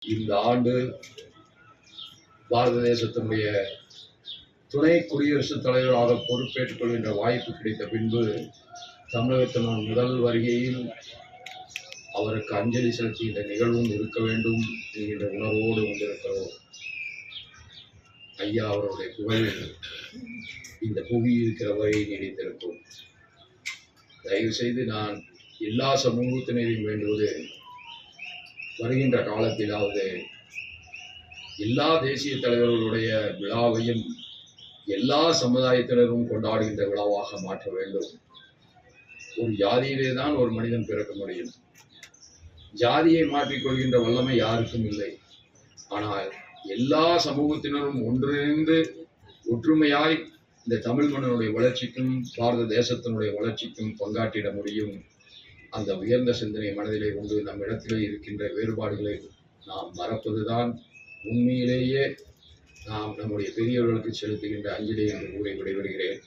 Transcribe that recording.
இந்த ஆண்டு பாரத தேசத்தினுடைய துணை குடியரசுத் தலைவராக பொறுப்பேற்றுக் கொள்கின்ற வாய்ப்பு கிடைத்த பின்பு தமிழகத்தின் முதல் வருகையில் அவருக்கு அஞ்சலி செலுத்துகின்ற நிகழ்வும் இருக்க வேண்டும் என்கின்ற உணர்வோடு வந்திருக்கிறோம். ஐயா அவருடைய புகழ் இந்த புவியில் இருக்கிற வரை நீடித்திருக்கும். தயவு செய்து நான் எல்லா சமூகத்தினரையும் வேண்டுவது, வருகின்ற காலத்திலாவது எல்லா தேசிய தலைவர்களுடைய விழாவையும் எல்லா சமுதாயத்தினரும் கொண்டாடுகின்ற விழாவாக மாற்ற வேண்டும். ஒரு ஜாதியிலே தான் ஒரு மனிதன் பிறக்க முடியும். ஜாதியை மாற்றிக்கொள்கின்ற வல்லமை யாருக்கும் இல்லை. ஆனால் எல்லா சமூகத்தினரும் ஒன்றிணைந்து ஒற்றுமையாய் இந்த தமிழ் மண்ணினுடைய வளர்ச்சிக்கும் பாரத தேசத்தினுடைய வளர்ச்சிக்கும் பங்காற்றிட முடியும். அந்த உயர்ந்த சிந்தனை மனதிலே கொண்டு நம் இடத்திலே இருக்கின்ற வேறுபாடுகளை நாம் மறப்பதுதான் உண்மையிலேயே நாம் நம்முடைய பெரியவர்களுக்கு செலுத்துகின்ற அஞ்சலி என்று கூறி விடைபெறுகிறேன்.